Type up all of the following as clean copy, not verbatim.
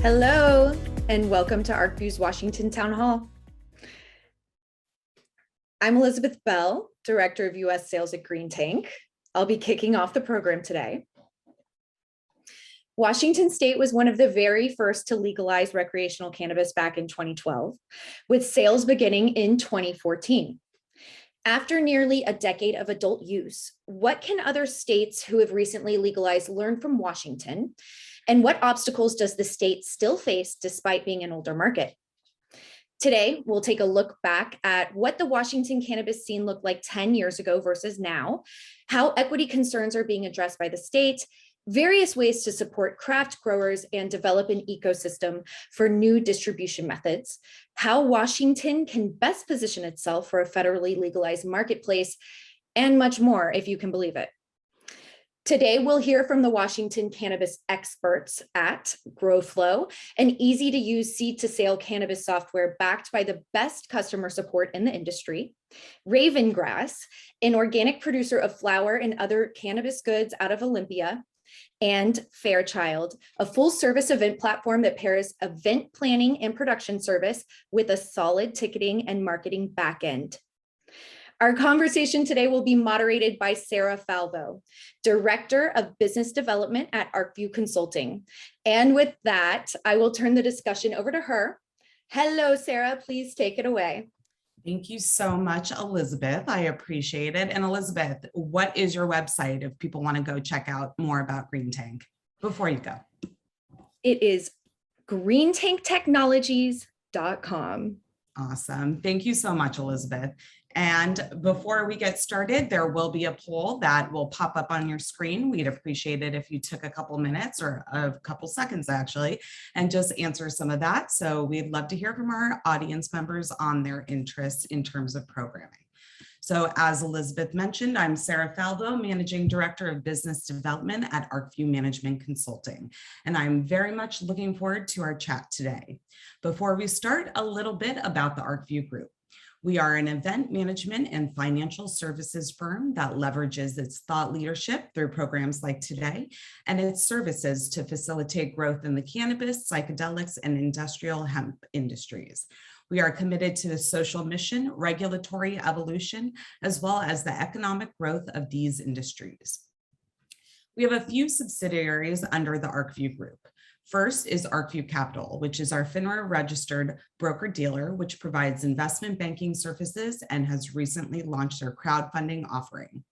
Hello, and welcome to Arcview's Washington Town Hall. I'm Elizabeth Bell, Director of U.S. Sales at Green Tank. I'll be kicking off the program today. Washington State was one of the very first to legalize recreational cannabis back in 2012, with sales beginning in 2014. After nearly a decade of adult use, what can other states who have recently legalized learn from Washington? And what obstacles does the state still face despite being an older market? Today, we'll take a look back at what the Washington cannabis scene looked like 10 years ago versus now, how equity concerns are being addressed by the state, various ways to support craft growers and develop an ecosystem for new distribution methods, how Washington can best position itself for a federally legalized marketplace, and much more, if you can believe it. Today, we'll hear from the Washington cannabis experts at GrowFlow, an easy-to-use seed-to-sale cannabis software backed by the best customer support in the industry, Raven Grass, an organic producer of flower and other cannabis goods out of Olympia, and Fairchild, a full-service event platform that pairs event planning and production service with a solid ticketing and marketing backend. Our conversation today will be moderated by Sarah Falvo, Director of Business Development at Arcview Consulting. And with that, I will turn the discussion over to her. Hello, Sarah, please take it away. Thank you so much, Elizabeth. I appreciate it. And Elizabeth, what is your website if people want to go check out more about Green Tank before you go? It is greentanktechnologies.com. Awesome. Thank you so much, Elizabeth. And before we get started, there will be a poll that will pop up on your screen. We'd appreciate it if you took a couple minutes or a couple seconds actually, and just answer some of that. So we'd love to hear from our audience members on their interests in terms of programming. So as Elizabeth mentioned, I'm Sarah Falvo, Managing Director of Business Development at Arcview Management Consulting, and I'm very much looking forward to our chat today. Before we start, a little bit about the Arcview Group. We are an event management and financial services firm that leverages its thought leadership through programs like today and its services to facilitate growth in the cannabis, psychedelics, and industrial hemp industries. We are committed to the social mission, regulatory evolution, as well as the economic growth of these industries. We have a few subsidiaries under the Arcview Group. First is Arcview Capital, which is our FINRA registered broker-dealer, which provides investment banking services and has recently launched their crowdfunding offering.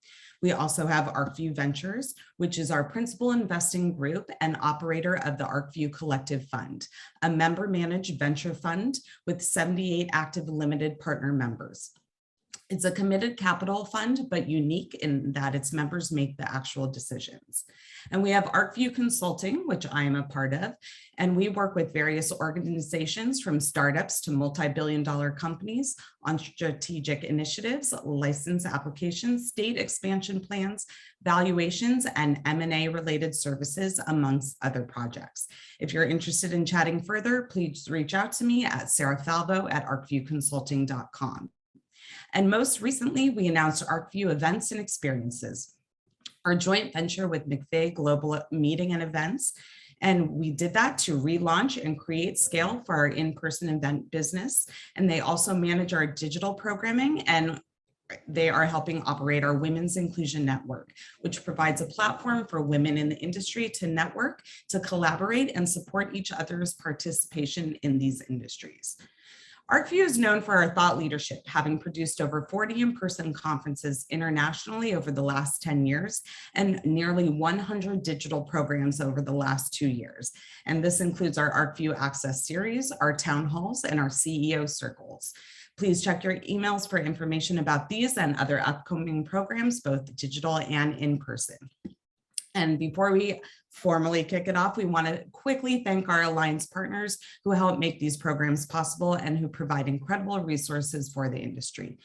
We also have Arcview Ventures, which is our principal investing group and operator of the Arcview Collective Fund, a member-managed venture fund with 78 active limited partner members. It's a committed capital fund, but unique in that its members make the actual decisions. And we have Arcview Consulting, which I am a part of, and we work with various organizations from startups to multi-billion-dollar companies on strategic initiatives, license applications, state expansion plans, valuations, and M&A related services, amongst other projects. If you're interested in chatting further, please reach out to me at sarahfalvo@arcviewconsulting.com. And most recently, we announced Arcview Events and Experiences, our joint venture with McVeigh Global Meeting and Events. And we did that to relaunch and create scale for our in-person event business. And they also manage our digital programming, and they are helping operate our Women's Inclusion Network, which provides a platform for women in the industry to network, to collaborate, and support each other's participation in these industries. Arcview is known for our thought leadership, having produced over 40 in-person conferences internationally over the last 10 years and nearly 100 digital programs over the last 2 years. And this includes our Arcview Access series, our town halls, and our CEO circles. Please check your emails for information about these and other upcoming programs, both digital and in person. And before we formally kick it off, we want to quickly thank our alliance partners who help make these programs possible and who provide incredible resources for the industry.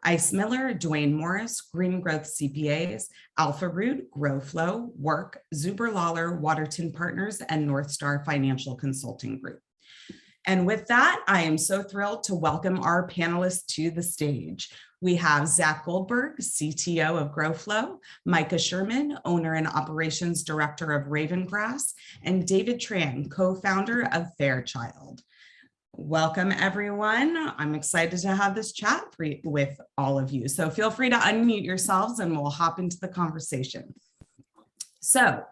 Ice Miller, Dwayne Morris, Green Growth CPAs, Alpha Root, GrowFlow, Work, Zuber Lawler, Waterton Partners, and North Star Financial Consulting Group. And with that, I am so thrilled to welcome our panelists to the stage. We have Zach Goldberg, CTO of GrowFlow, Micah Sherman, owner and operations director of Ravengrass, and David Tran, co-founder of Fairchild. Welcome, everyone. I'm excited to have this chat with all of you. So feel free to unmute yourselves and we'll hop into the conversation. So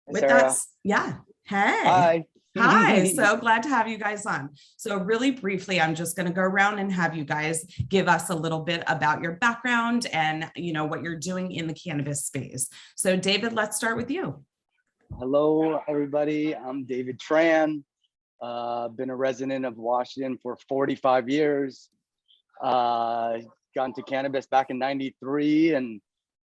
with that, yeah. Hey. Hi, so glad to have you guys on. So really briefly, I'm just going to go around and have you guys give us a little bit about your background and what you're doing in the cannabis space. So David, let's start with you. Hello, everybody. I'm David Tran. Been a resident of Washington for 45 years. Got into cannabis back in '93 and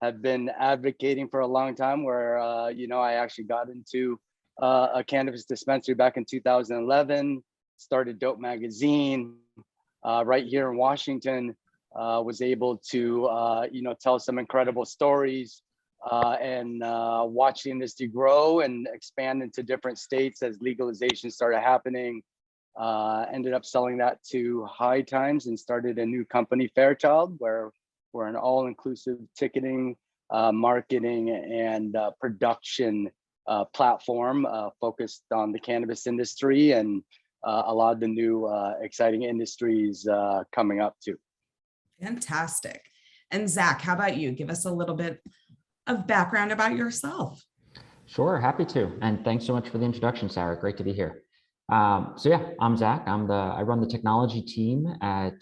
have been advocating for a long time where, I actually got into a cannabis dispensary back in 2011, started Dope Magazine right here in Washington, was able to, tell some incredible stories and watch the industry grow and expand into different states as legalization started happening. Ended up selling that to High Times and started a new company, Fairchild, where we're an all-inclusive ticketing, marketing, and production platform focused on the cannabis industry and a lot of the new exciting industries coming up too. Fantastic. And Zach, how about you? Give us a little bit of background about yourself. Sure, happy to. And thanks so much for the introduction, Sarah. Great to be here. So yeah, I'm Zach. I run the technology team at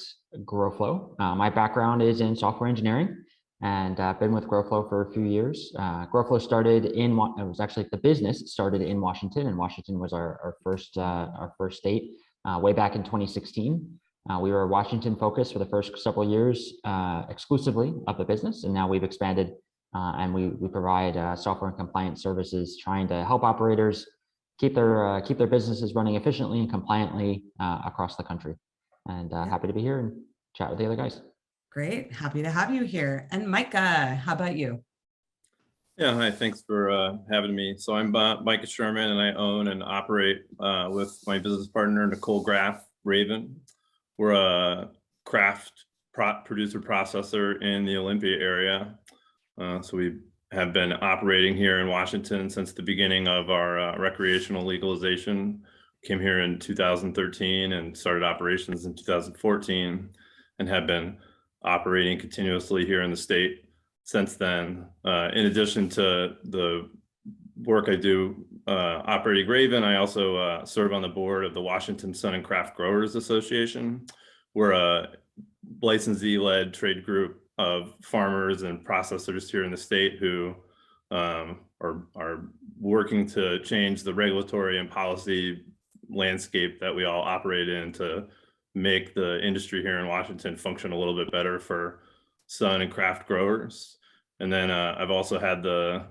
GrowFlow. My background is in software engineering. And I've been with GrowFlow for a few years. GrowFlow started the business started in Washington, and Washington was our first state way back in 2016. We were Washington focused for the first several years exclusively of the business, and now we've expanded and we provide software and compliance services, trying to help operators keep their businesses running efficiently and compliantly across the country. And happy to be here and chat with the other guys. Great. Happy to have you here. And Micah, how about you? Yeah, hi. Thanks for having me. So I'm Micah Sherman, and I own and operate with my business partner, Nicole Graff, Raven. We're a craft producer processor in the Olympia area. So we have been operating here in Washington since the beginning of our recreational legalization. Came here in 2013 and started operations in 2014 and have been operating continuously here in the state since then. In addition to the work I do operating Raven, I also serve on the board of the Washington Sun and Craft Growers Association. We're a licensee-led trade group of farmers and processors here in the state who are working to change the regulatory and policy landscape that we all operate in to make the industry here in Washington function a little bit better for sun and craft growers. And then I've also had the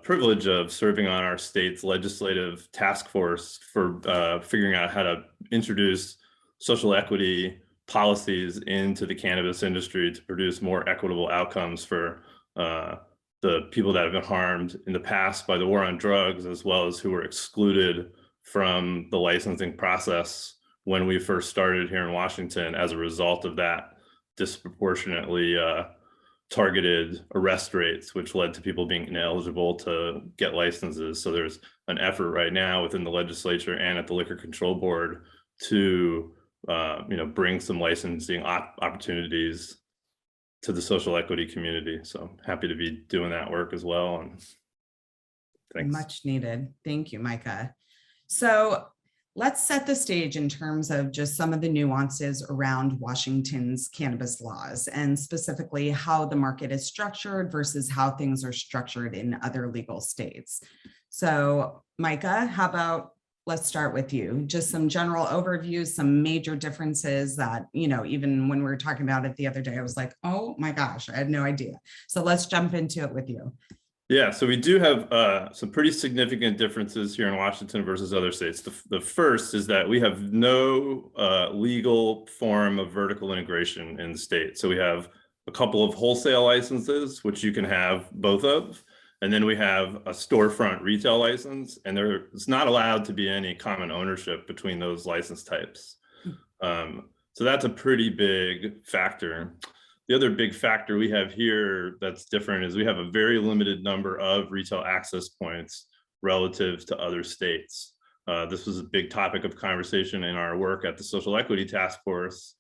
privilege of serving on our state's legislative task force for figuring out how to introduce social equity policies into the cannabis industry to produce more equitable outcomes for the people that have been harmed in the past by the war on drugs, as well as who were excluded from the licensing process when we first started here in Washington as a result of that disproportionately targeted arrest rates, which led to people being ineligible to get licenses. So there's an effort right now within the legislature and at the Liquor Control Board to bring some licensing opportunities to the social equity community. So happy to be doing that work as well. And thanks. Much needed. Thank you, Micah. So let's set the stage in terms of just some of the nuances around Washington's cannabis laws, and specifically how the market is structured versus how things are structured in other legal states. So Micah, how about let's start with you. Just some general overviews, some major differences that, even when we were talking about it the other day, I was like, oh my gosh, I had no idea. So let's jump into it with you. Yeah, so we do have some pretty significant differences here in Washington versus other states. The first is that we have no legal form of vertical integration in the state. So we have a couple of wholesale licenses, which you can have both of. And then we have a storefront retail license, and there's not allowed to be any common ownership between those license types. So that's a pretty big factor. the other big factor we have here that's different is we have a very limited number of retail access points relative to other states. This was a big topic of conversation in our work at the Social Equity Task Force,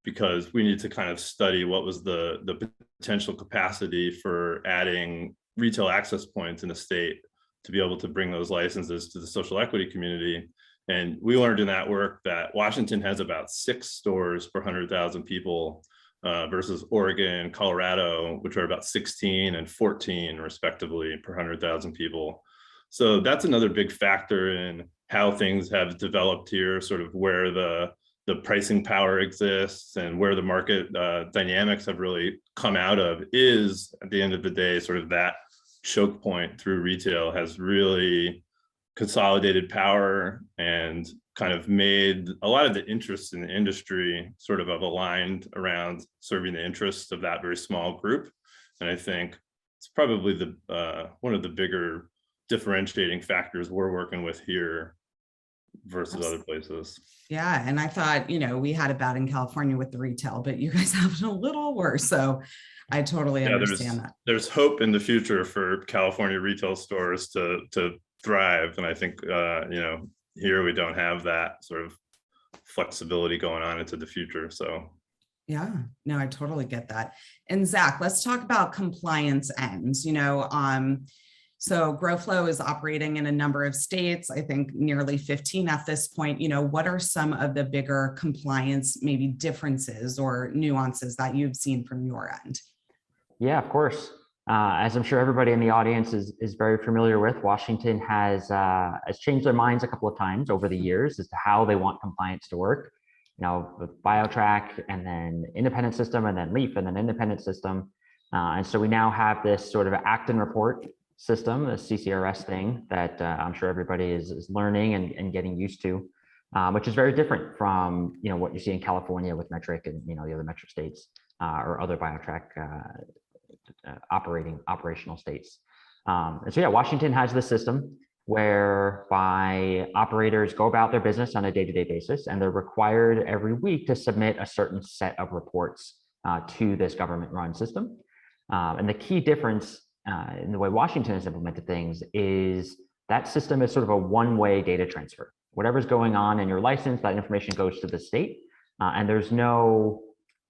because we need to kind of study what was the potential capacity for adding retail access points in the state to be able to bring those licenses to the social equity community. And we learned in that work that Washington has about 6 stores per 100,000 people versus Oregon, Colorado, which are about 16 and 14 respectively per 100,000 people. So that's another big factor in how things have developed here, sort of where the pricing power exists and where the market dynamics have really come out of, is at the end of the day, sort of that choke point through retail has really consolidated power and kind of made a lot of the interests in the industry sort of aligned around serving the interests of that very small group. And I think it's probably the one of the bigger differentiating factors we're working with here versus other places. Yeah, and I thought, you know, we had it bad in California with the retail, but you guys have it a little worse. So I totally understand that. There's hope in the future for California retail stores to thrive. And I think, you know, here we don't have that sort of flexibility going on into the future. So yeah, no, I totally get that. And Zach, let's talk about compliance ends. You know, so GrowFlow is operating in a number of states, I think nearly 15 at this point. You know, what are some of the bigger compliance maybe differences or nuances that you've seen from your end? Yeah, of course. As I'm sure everybody in the audience is very familiar with, Washington has changed their minds a couple of times over the years as to how they want compliance to work. You know, with BioTrack and then independent system and then LEAF and then independent system. And so we now have this sort of act and report system, the CCRS thing that I'm sure everybody is learning and getting used to, which is very different from, you know, what you see in California with Metric and, you know, the other metro states or other BioTrack operational states. And so, yeah, Washington has this system whereby operators go about their business on a day-to-day basis, and they're required every week to submit a certain set of reports to this government-run system. And the key difference in the way Washington has implemented things is that system is sort of a one-way data transfer. Whatever's going on in your license, that information goes to the state, and there's no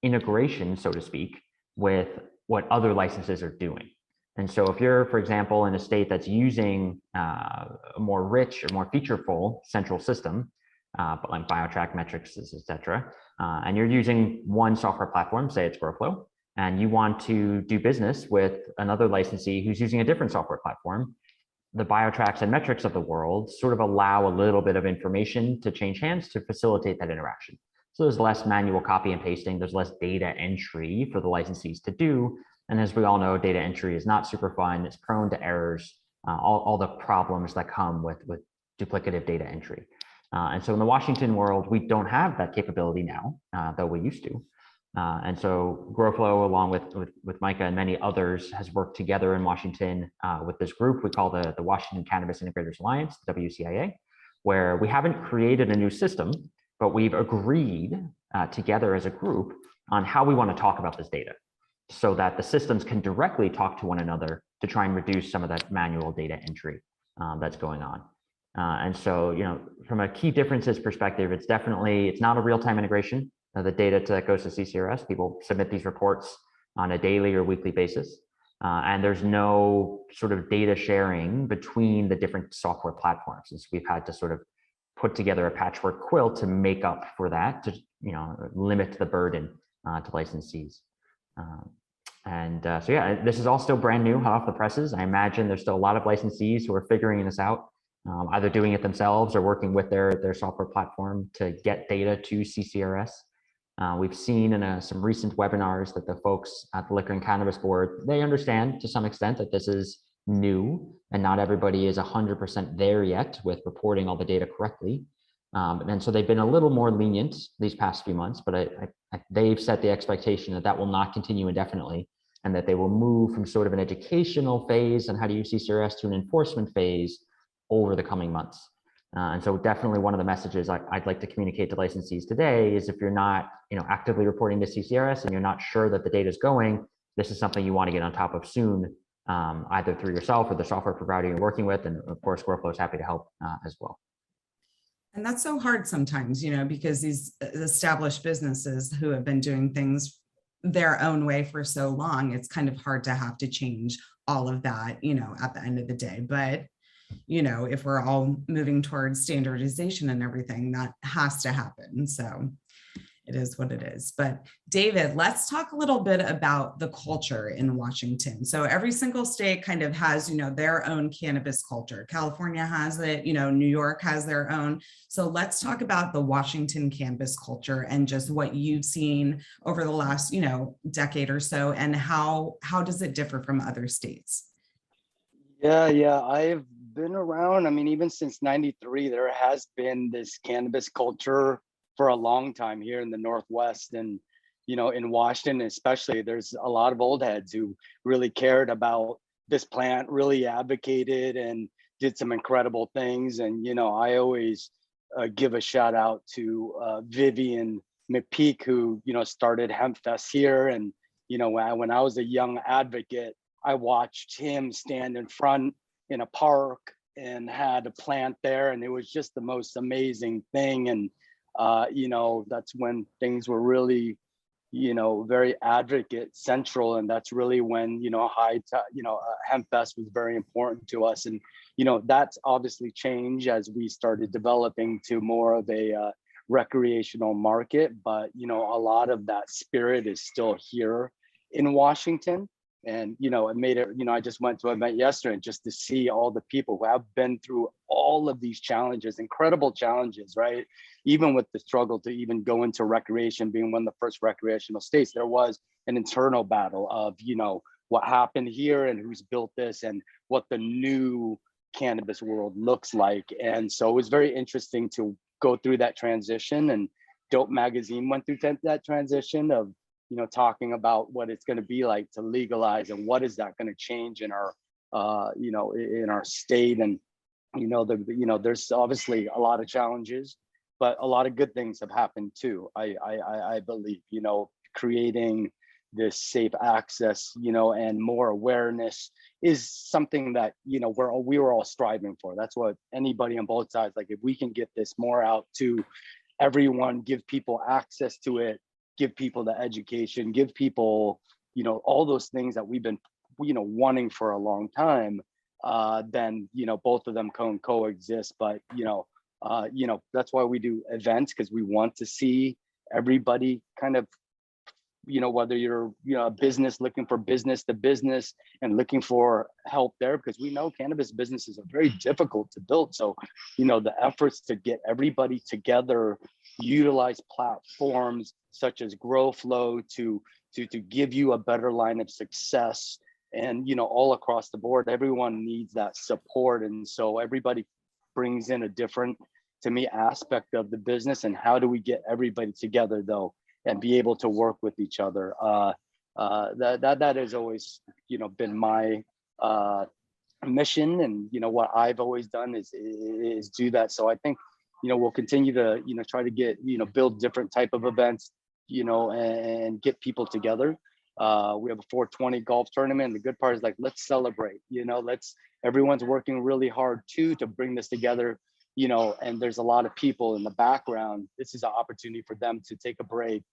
integration, so to speak, with what other licenses are doing. And so if you're, for example, in a state that's using a more rich or more featureful central system, like BioTrack, metrics, et cetera, and you're using one software platform, say it's GrowFlow, and you want to do business with another licensee who's using a different software platform, the BioTracks and metrics of the world sort of allow a little bit of information to change hands to facilitate that interaction. So there's less manual copy and pasting, there's less data entry for the licensees to do. And as we all know, data entry is not super fun, it's prone to errors, all the problems that come with duplicative data entry. And so in the Washington world, we don't have that capability now, though we used to. And so GrowFlow, along with Micah and many others, has worked together in Washington with this group we call the Washington Cannabis Integrators Alliance, the WCIA, where we haven't created a new system, but we've agreed together as a group on how we want to talk about this data so that the systems can directly talk to one another to try and reduce some of that manual data entry that's going on. And so, you know, from a key differences perspective, it's not a real-time integration. The data that goes to CCRS, people submit these reports on a daily or weekly basis. And there's no sort of data sharing between the different software platforms. And so we've had to sort of put together a patchwork quilt to make up for that, to, you know, limit the burden to licensees. So yeah, this is all still brand new, hot off the presses. I imagine there's still a lot of licensees who are figuring this out, either doing it themselves or working with their software platform to get data to CCRS. We've seen in some recent webinars that the folks at the Liquor and Cannabis Board, they understand to some extent that this is new and not everybody is 100% there yet with reporting all the data correctly. And so they've been a little more lenient these past few months, but they've set the expectation that will not continue indefinitely and that they will move from sort of an educational phase on how to use CCRS to an enforcement phase over the coming months. And so definitely one of the messages I'd like to communicate to licensees today is if you're not, actively reporting to CCRS and you're not sure that the data is going, this is something you want to get on top of soon, either through yourself or the software provider you're working with. And of course, GrowFlow is happy to help as well. And that's so hard sometimes, because these established businesses who have been doing things their own way for so long, it's kind of hard to have to change all of that, at the end of the day. But, if we're all moving towards standardization and everything, that has to happen. So it is what it is. But David, let's talk a little bit about the culture in Washington. So every single state kind of has, their own cannabis culture. California has it, New York has their own. So let's talk about the Washington cannabis culture and just what you've seen over the last, decade or so, and how does it differ from other states? Yeah, I've been around. I mean, even since '93, there has been this cannabis culture for a long time here in the Northwest, and in Washington especially. There's a lot of old heads who really cared about this plant, really advocated and did some incredible things. And I always give a shout out to Vivian McPeak, who started Hemp Fest here. And when I was a young advocate, I watched him stand in front in a park and had a plant there, and it was just the most amazing thing. And that's when things were really, very advocate central. And that's really when, Hemp Fest was very important to us. And, that's obviously changed as we started developing to more of a recreational market. But, a lot of that spirit is still here in Washington. And, it made it, I just went to an event yesterday just to see all the people who have been through all of these challenges, incredible challenges, right? Even with the struggle to even go into recreation, being one of the first recreational states, there was an internal battle of, what happened here and who's built this and what the new cannabis world looks like. And so it was very interesting to go through that transition. And Dope Magazine went through that transition of, talking about what it's going to be like to legalize and what is that going to change in our, in our state. And, there's obviously a lot of challenges, but a lot of good things have happened too. I believe, creating this safe access, and more awareness is something that, we were all striving for. That's what anybody on both sides, like if we can get this more out to everyone, give people access to it, give people the education, give people, all those things that we've been, wanting for a long time, then, both of them can coexist. But, that's why we do events, because we want to see everybody kind of, whether you're, a business looking for business to business and looking for help there, because we know cannabis businesses are very difficult to build. So, the efforts to get everybody together, utilize platforms such as GrowFlow to give you a better line of success. And, all across the board, everyone needs that support. And so everybody brings in a different, to me, aspect of the business. And how do we get everybody together though, and be able to work with each other? That has always, been my mission. And, what I've always done is do that. So I think, we'll continue to, try to get, build different type of events, and get people together. We have a 420 golf tournament. The good part is, like, let's celebrate, everyone's working really hard too to bring this together, and there's a lot of people in the background. This is an opportunity for them to take a break,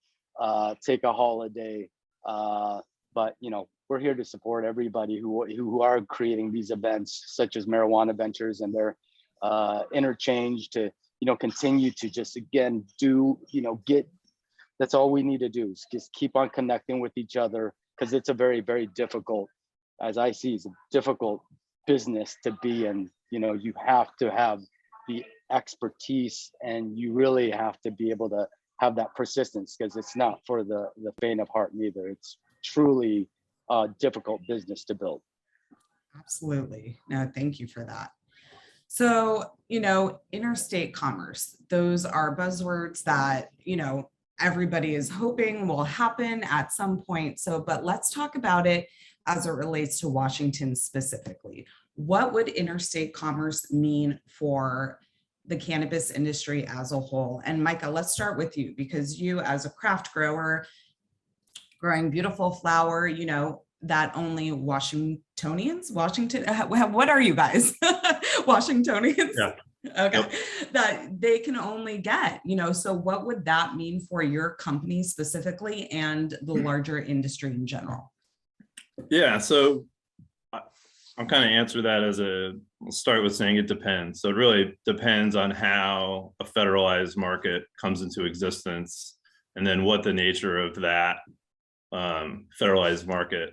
take a holiday. But, we're here to support everybody who are creating these events, such as Marijuana Ventures and their interchange to, continue to just, again, do, that's all we need to do is just keep on connecting with each other, because it's a very, very difficult, as I see, it's a difficult business to be in. You have to have the expertise, and you really have to be able to have that persistence, because it's not for the faint of heart neither. It's truly a difficult business to build. Absolutely. No, thank you for that. So, interstate commerce, those are buzzwords that, everybody is hoping will happen at some point. So, but let's talk about it as it relates to Washington specifically. What would interstate commerce mean for the cannabis industry as a whole. And Micah, let's start with you, because you as a craft grower, growing beautiful flower, you know, that only Washington, what are you guys? Washingtonians? Yeah. Okay. Yep. That they can only get, you know, so what would that mean for your company specifically and the larger industry in general? Yeah, so I'm kind of answer that as I'll start with saying it depends. So it really depends on how a federalized market comes into existence, and then what the nature of that federalized market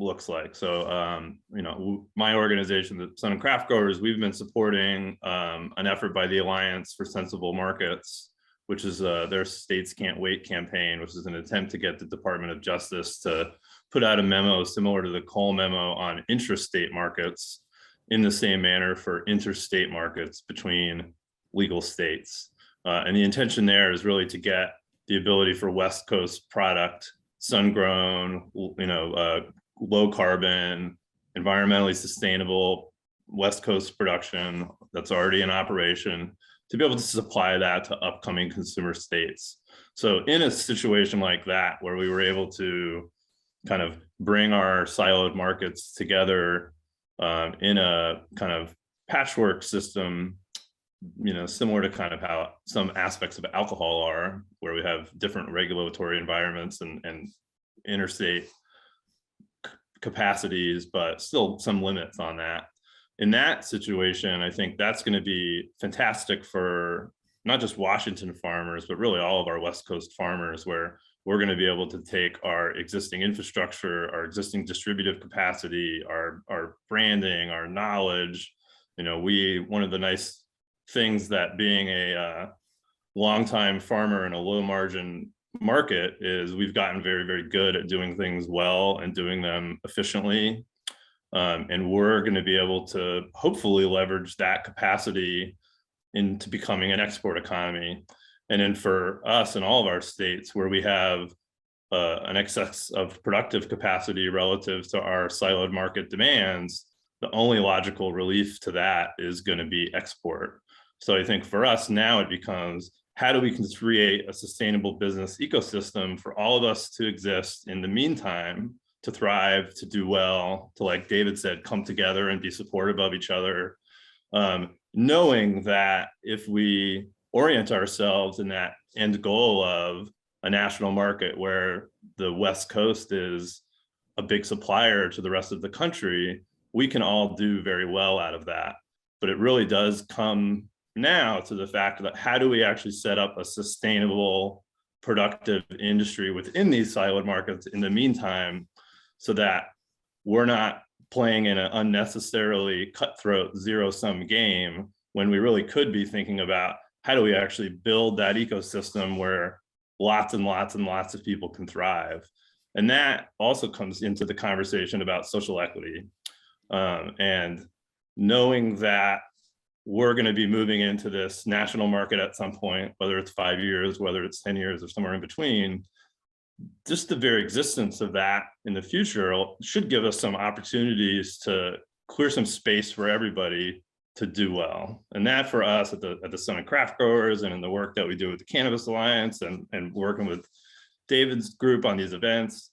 looks like. So, you know, my organization, the Sun and Craft Growers, we've been supporting an effort by the Alliance for Sensible Markets, which is their States Can't Wait campaign, which is an attempt to get the Department of Justice to put out a memo similar to the Cole memo on intrastate markets in the same manner for interstate markets between legal states. And the intention there is really to get the ability for West Coast product, sun-grown, you know, low carbon, environmentally sustainable West Coast production that's already in operation, to be able to supply that to upcoming consumer states. So in a situation like that, where we were able to kind of bring our siloed markets together in a kind of patchwork system, you know, similar to kind of how some aspects of alcohol are, where we have different regulatory environments and interstate capacities, but still some limits on that. In that situation, I think that's going to be fantastic for not just Washington farmers, but really all of our West Coast farmers, where we're going to be able to take our existing infrastructure, our existing distributive capacity, our branding, our knowledge. You know, one of the nice things that being a longtime farmer in a low margin market is we've gotten very, very good at doing things well and doing them efficiently. And we're going to be able to hopefully leverage that capacity into becoming an export economy. And then for us in all of our states where we have an excess of productive capacity relative to our siloed market demands, the only logical relief to that is going to be export. So I think for us now it becomes, how do we create a sustainable business ecosystem for all of us to exist in the meantime, to thrive, to do well, to, like David said, come together and be supportive of each other, knowing that if we orient ourselves in that end goal of a national market where the West Coast is a big supplier to the rest of the country, we can all do very well out of that. But it really does come now to the fact that how do we actually set up a sustainable, productive industry within these siloed markets in the meantime, so that we're not playing in an unnecessarily cutthroat zero-sum game, when we really could be thinking about how do we actually build that ecosystem where lots and lots and lots of people can thrive. And that also comes into the conversation about social equity, and knowing that we're going to be moving into this national market at some point, whether it's 5 years, whether it's 10 years or somewhere in between. Just the very existence of that in the future should give us some opportunities to clear some space for everybody to do well. And that for us at the Sun and Craft Growers, and in the work that we do with the Cannabis Alliance and working with David's group on these events,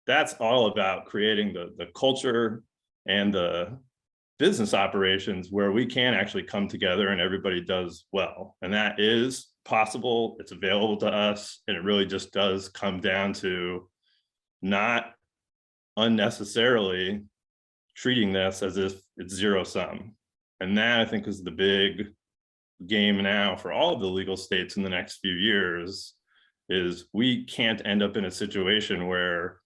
that's all about creating the culture and the business operations where we can actually come together and everybody does well. And that is possible, it's available to us, and it really just does come down to not unnecessarily treating this as if it's zero sum. And that, I think, is the big game now for all of the legal states in the next few years, is we can't end up in a situation where,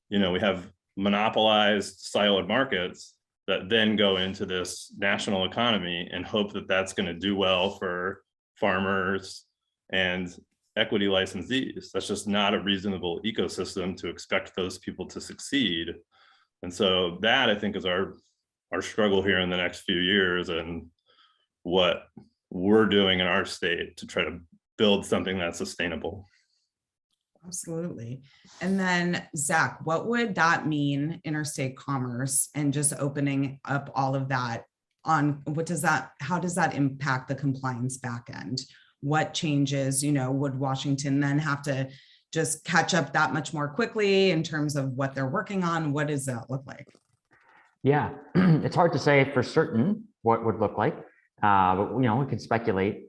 you know, we have monopolized siloed markets that then go into this national economy and hope that that's going to do well for farmers and equity licensees. That's just not a reasonable ecosystem to expect those people to succeed. And so that, I think, is our struggle here in the next few years, and what we're doing in our state to try to build something that's sustainable. Absolutely. And then Zach, what would that mean, interstate commerce and just opening up all of that on how does that impact the compliance back end? What changes, would Washington then have to just catch up that much more quickly in terms of what they're working on? What does that look like? Yeah, it's hard to say for certain what would look like, but we can speculate.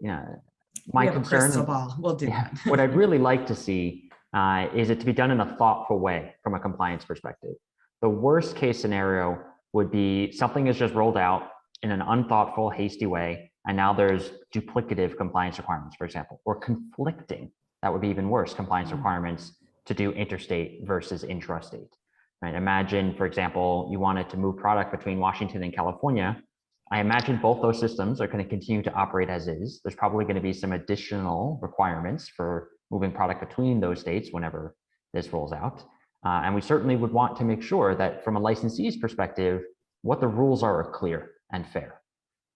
My concern, crystal ball. We'll do that. What I'd really like to see is it to be done in a thoughtful way from a compliance perspective. The worst case scenario would be something is just rolled out in an unthoughtful, hasty way, and now there's duplicative compliance requirements, for example, or conflicting. That would be even worse, compliance requirements to do interstate versus intrastate. Right? Imagine, for example, you wanted to move product between Washington and California. I imagine both those systems are going to continue to operate as is. There's probably going to be some additional requirements for moving product between those states whenever this rolls out. And we certainly would want to make sure that from a licensee's perspective, what the rules are clear and fair,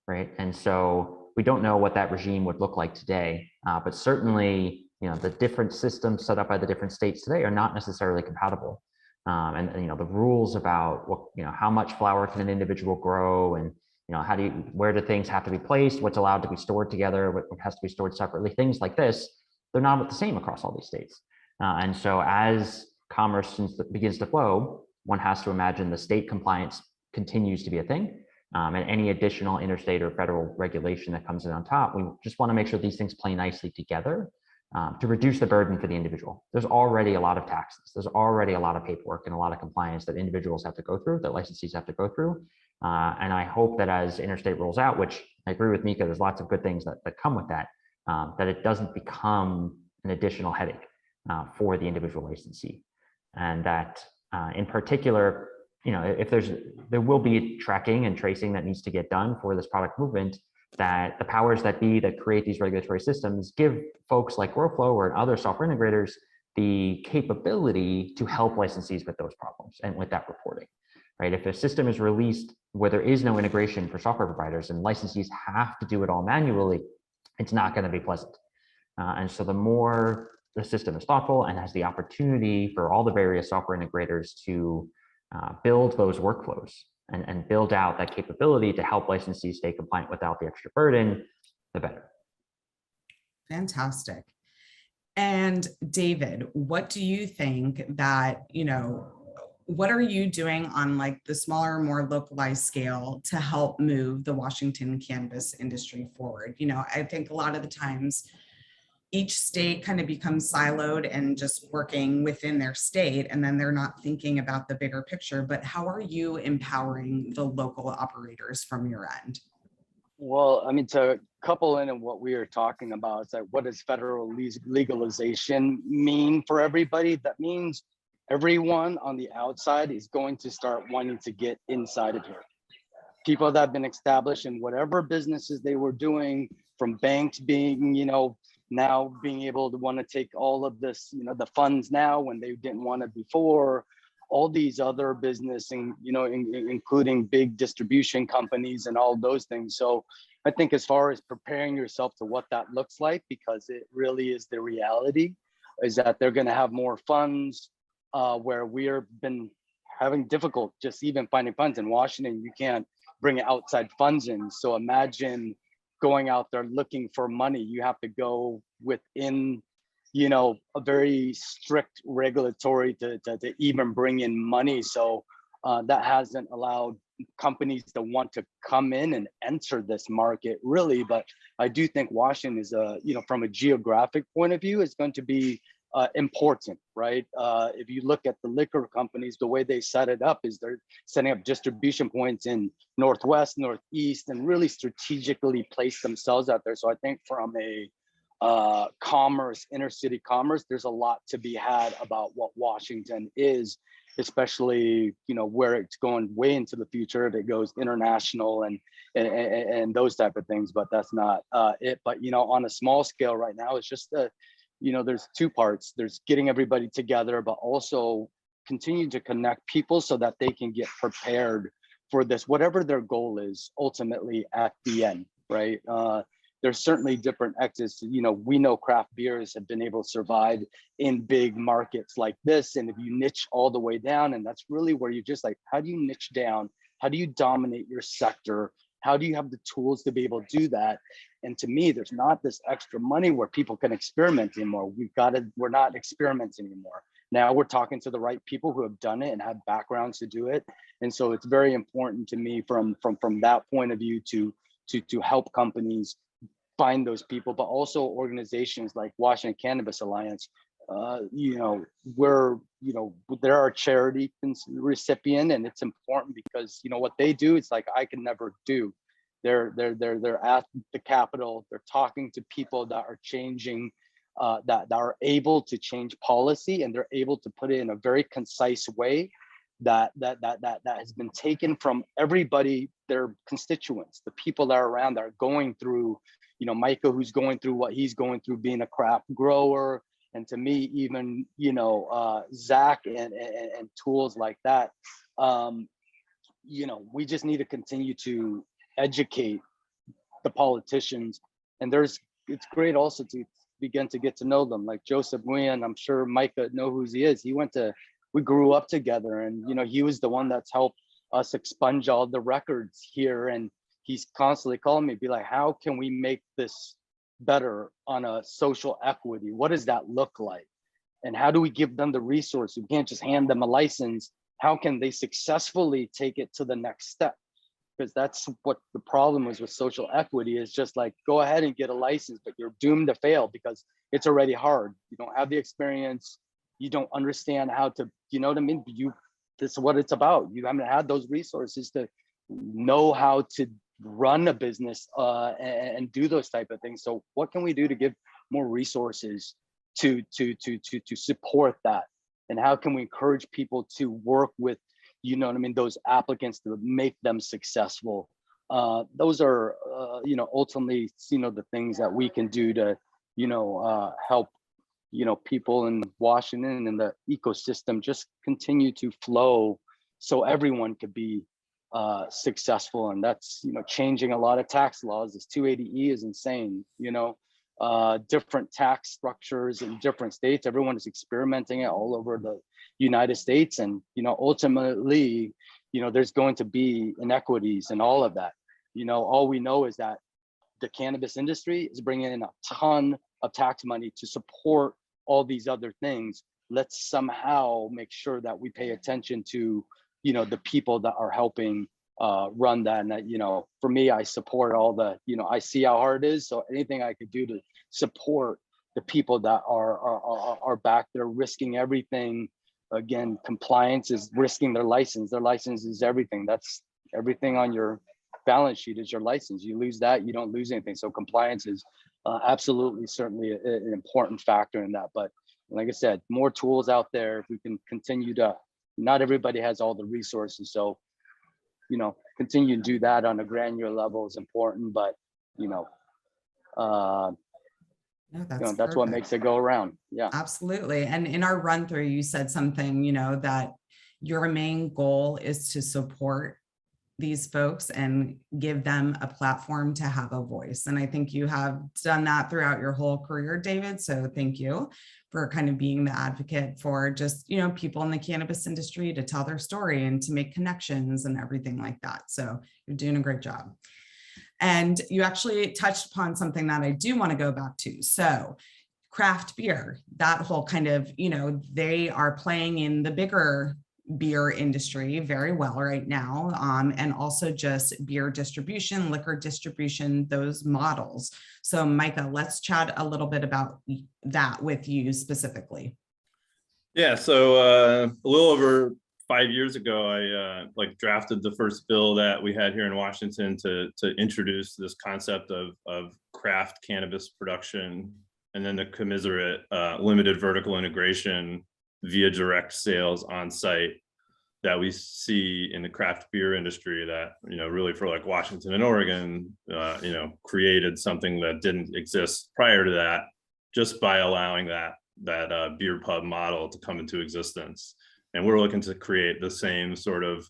right? And so we don't know what that regime would look like today, but certainly, the different systems set up by the different states today are not necessarily compatible. And the rules about how much flower can an individual grow, and where do things have to be placed, what's allowed to be stored together, what has to be stored separately, things like this, they're not the same across all these states. And so as commerce begins to flow, one has to imagine the state compliance continues to be a thing. And any additional interstate or federal regulation that comes in on top, we just want to make sure these things play nicely together to reduce the burden for the individual. There's already a lot of taxes. There's already a lot of paperwork and a lot of compliance that individuals have to go through, that licensees have to go through. And I hope that as interstate rolls out, which I agree with Mika, there's lots of good things that come with that, that it doesn't become an additional headache for the individual licensee. And that in particular, if there will be tracking and tracing that needs to get done for this product movement, that the powers that be that create these regulatory systems give folks like GrowFlow or other software integrators the capability to help licensees with those problems and with that reporting, right? If a system is released where there is no integration for software providers and licensees have to do it all manually, it's not going to be pleasant. And so the more the system is thoughtful and has the opportunity for all the various software integrators to build those workflows and build out that capability to help licensees stay compliant without the extra burden, the better. Fantastic. And David, what do you think that, what are you doing on like the smaller, more localized scale to help move the Washington cannabis industry forward? I think a lot of the times each state kind of becomes siloed and just working within their state, and then they're not thinking about the bigger picture. But how are you empowering the local operators from your end? Well, I mean, to couple in what we are talking about, it's like, what does federal legalization mean for everybody? That means everyone on the outside is going to start wanting to get inside of here. People that have been established in whatever businesses they were doing, from banks being, now being able to want to take all of this, the funds now when they didn't want it before, all these other business and, including big distribution companies and all those things. So I think as far as preparing yourself to what that looks like, because it really is the reality, is that they're going to have more funds where we've been having difficult just even finding funds in Washington. You can't bring outside funds in. So imagine going out there looking for money. You have to go within, a very strict regulatory to even bring in money. So that hasn't allowed companies to want to come in and enter this market really. But I do think Washington is from a geographic point of view, is going to be important, right? If you look at the liquor companies, the way they set it up is they're setting up distribution points in Northwest, Northeast, and really strategically place themselves out there. So I think from a commerce, intercity commerce, there's a lot to be had about what Washington is, especially, where it's going way into the future, if it goes international and those type of things, but that's not it. But, on a small scale right now, it's just there's two parts. There's getting everybody together, but also continue to connect people so that they can get prepared for this, whatever their goal is ultimately at the end, right? There's certainly different exits. We know craft beers have been able to survive in big markets like this. And if you niche all the way down, and that's really where you just like, how do you niche down? How do you dominate your sector? How do you have the tools to be able to do that? And to me, there's not this extra money where people can experiment anymore. We're not experimenting anymore. Now we're talking to the right people who have done it and have backgrounds to do it. And so it's very important to me from that point of view to help companies find those people, but also organizations like Washington Cannabis Alliance. We're, they're our charity recipient, and it's important because, what they do, it's like I can never do. They're at the Capitol. They're talking to people that are changing, that are able to change policy, and they're able to put it in a very concise way that has been taken from everybody, their constituents, the people that are around that are going through, Micah, who's going through what he's going through being a craft grower. And to me, even, Zach and tools like that, we just need to continue to educate the politicians. And it's great also to begin to get to know them, like Joseph Nguyen. I'm sure Micah know who he is. We grew up together, and, he was the one that's helped us expunge all the records here. And he's constantly calling me, be like, how can we make this better on a social equity? What does that look like? And how do we give them the resources? We can't just hand them a license. How can they successfully take it to the next step? Because that's what the problem is with social equity, is just like, go ahead and get a license, but you're doomed to fail because it's already hard. You don't have the experience. You don't understand how to, you know what I mean? This is what it's about. You haven't had those resources to know how to run a business and do those type of things. So what can we do to give more resources to support that? And how can we encourage people to work with, those applicants to make them successful? Those are, ultimately, the things that we can do to, help, people in Washington and the ecosystem just continue to flow so everyone could be successful. And that's, changing a lot of tax laws. This 280E is insane, different tax structures in different states. Everyone is experimenting it all over the United States. And, ultimately, there's going to be inequities and all of that. All we know is that the cannabis industry is bringing in a ton of tax money to support all these other things. Let's somehow make sure that we pay attention to, the people that are helping run that. And that, for me, I support all the, I see how hard it is. So anything I could do to support the people that are back there risking everything. Again, compliance is risking their license. Their license is everything. That's everything on your balance sheet is your license. You lose that, you don't lose anything. So compliance is absolutely, certainly an important factor in that. But like I said, more tools out there. If we can continue to, not everybody has all the resources. So, continue to do that on a granular level is important, but, that's what makes it go around. Yeah, absolutely. And in our run through, you said something, that your main goal is to support these folks and give them a platform to have a voice. And I think you have done that throughout your whole career, David. So thank you for kind of being the advocate for just, people in the cannabis industry to tell their story and to make connections and everything like that. So you're doing a great job. And you actually touched upon something that I do want to go back to. So craft beer, that whole kind of, they are playing in the bigger beer industry very well right now, and also just beer distribution, liquor distribution, those models. So Micah, let's chat a little bit about that with you specifically. Yeah, so a little over 5 years ago, I drafted the first bill that we had here in Washington to introduce this concept of craft cannabis production, and then the commiserate limited vertical integration via direct sales on site that we see in the craft beer industry that, really for like Washington and Oregon, created something that didn't exist prior to that, just by allowing that beer pub model to come into existence. And we're looking to create the same sort of,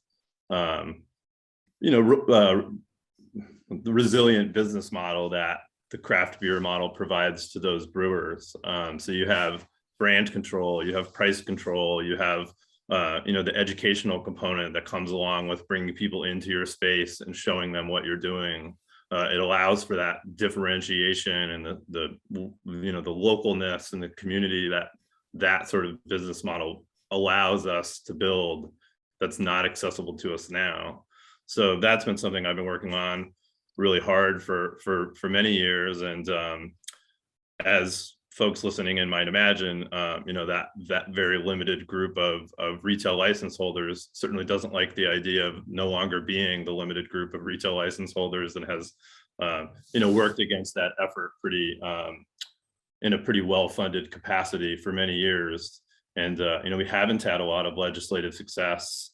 resilient business model that the craft beer model provides to those brewers. So you have brand control, you have price control, you have the educational component that comes along with bringing people into your space and showing them what you're doing. It allows for that differentiation and the localness and the community that sort of business model allows us to build that's not accessible to us now. So that's been something I've been working on really hard for many years. And as folks listening in might imagine, that very limited group of retail license holders certainly doesn't like the idea of no longer being the limited group of retail license holders, and has worked against that effort in a pretty well-funded capacity for many years. And we haven't had a lot of legislative success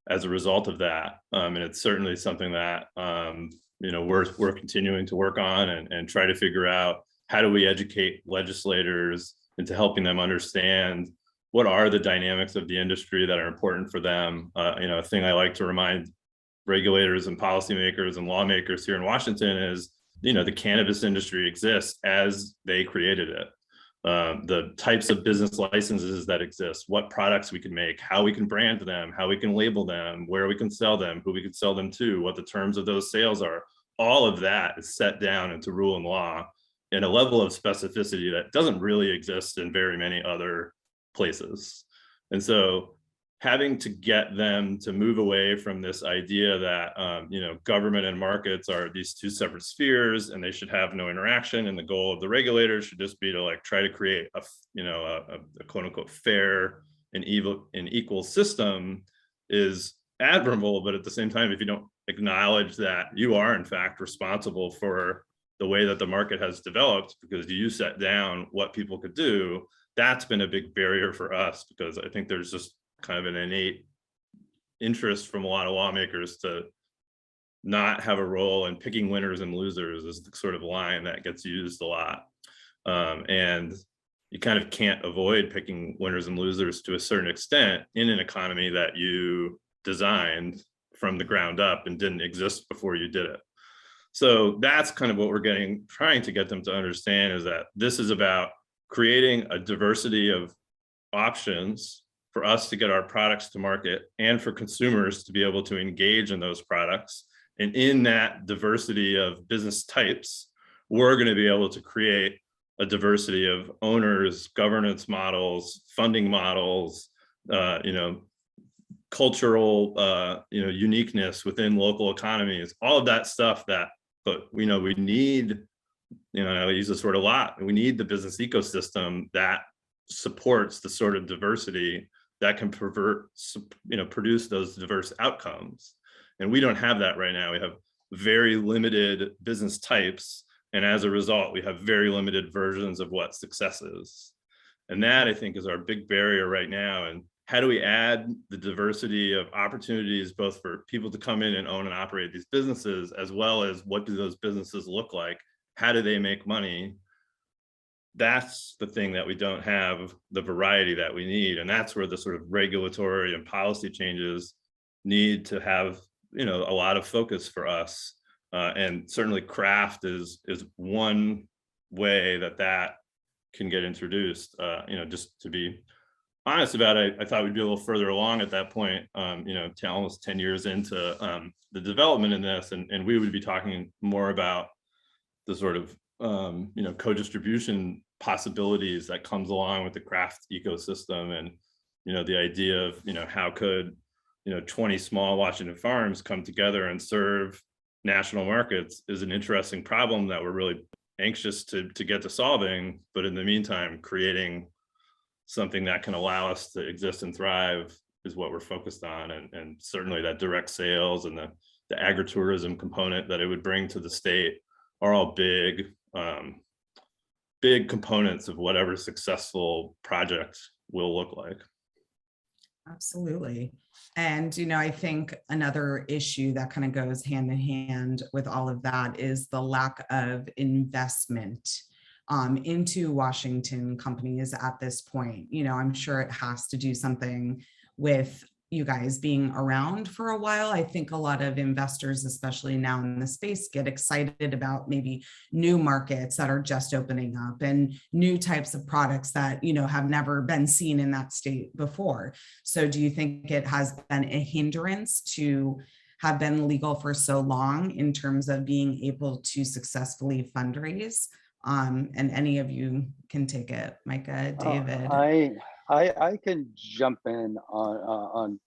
as a result of that. And it's certainly something that we're continuing to work on and try to figure out, how do we educate legislators into helping them understand what are the dynamics of the industry that are important for them. A thing I like to remind regulators and policymakers and lawmakers here in Washington is, the cannabis industry exists as they created it. The types of business licenses that exist, what products we can make, how we can brand them, how we can label them, where we can sell them, who we can sell them to, what the terms of those sales are. All of that is set down into rule and law in a level of specificity that doesn't really exist in very many other places. And so having to get them to move away from this idea that government and markets are these two separate spheres and they should have no interaction, and the goal of the regulators should just be to try to create a quote unquote fair and equal system, is admirable. But at the same time, if you don't acknowledge that you are in fact responsible for the way that the market has developed because you set down what people could do, that's been a big barrier for us, because I think there's just kind of an innate interest from a lot of lawmakers to not have a role in picking winners and losers, is the sort of line that gets used a lot. And you kind of can't avoid picking winners and losers to a certain extent in an economy that you designed from the ground up and didn't exist before you did it. So that's kind of what we're trying to get them to understand, is that this is about creating a diversity of options for us to get our products to market and for consumers to be able to engage in those products. And in that diversity of business types, we're going to be able to create a diversity of owners, governance models, funding models, cultural, uniqueness within local economies, all of that stuff but we need, I use this word a lot, we need the business ecosystem that supports the sort of diversity that can produce those diverse outcomes. And we don't have that right now. We have very limited business types. And as a result, we have very limited versions of what success is. And that, I think, is our big barrier right now. And how do we add the diversity of opportunities, both for people to come in and own and operate these businesses, as well as what do those businesses look like? How do they make money? That's the thing that we don't have the variety that we need. And that's where the sort of regulatory and policy changes need to have, a lot of focus for us. And certainly craft is one way that can get introduced. Just to be honest about it, I thought we'd be a little further along at that point, almost 10 years into the development in this, and we would be talking more about the sort of co-distribution possibilities that comes along with the craft ecosystem. And the idea of how could 20 small Washington farms come together and serve national markets is an interesting problem that we're really anxious to get to solving. But in the meantime, creating something that can allow us to exist and thrive is what we're focused on. And certainly that direct sales and the agritourism component that it would bring to the state are all big components of whatever successful project will look like. Absolutely. And, I think another issue that kind of goes hand in hand with all of that is the lack of investment into Washington companies at this point. I'm sure it has to do something with you guys being around for a while. I think a lot of investors, especially now in the space, get excited about maybe new markets that are just opening up and new types of products that, you know, have never been seen in that state before. So do you think it has been a hindrance to have been legal for so long in terms of being able to successfully fundraise? And any of you can take it, Micah, David. I can jump in on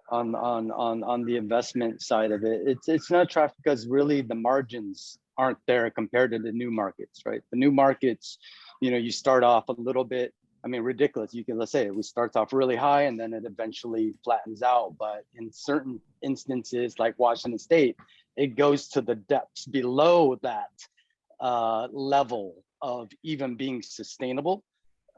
the investment side of it. It's not attractive because really the margins aren't there compared to the new markets, right? The new markets, you know, you start off a little bit, I mean, ridiculous. You can, let's say it starts off really high and then it eventually flattens out. But in certain instances, like Washington State, it goes to the depths below that level of even being sustainable.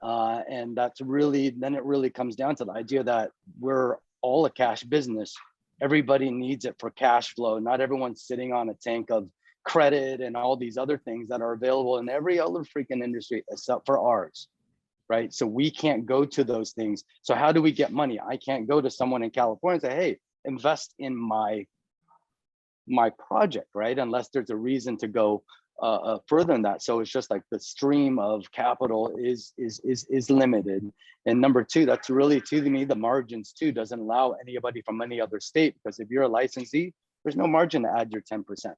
And that's really, then it really comes down to the idea that we're all a cash business. Everybody needs it for cash flow. Not everyone's sitting on a tank of credit and all these other things that are available in every other freaking industry except for ours, right? So we can't go to those things. So how do we get money? I can't go to someone in California and say, hey, invest in my project, right? Unless there's a reason to go further than that. So it's just like the stream of capital is limited. And number two, that's really, to me, the margins too doesn't allow anybody from any other state, because if you're a licensee, there's no margin to add your 10%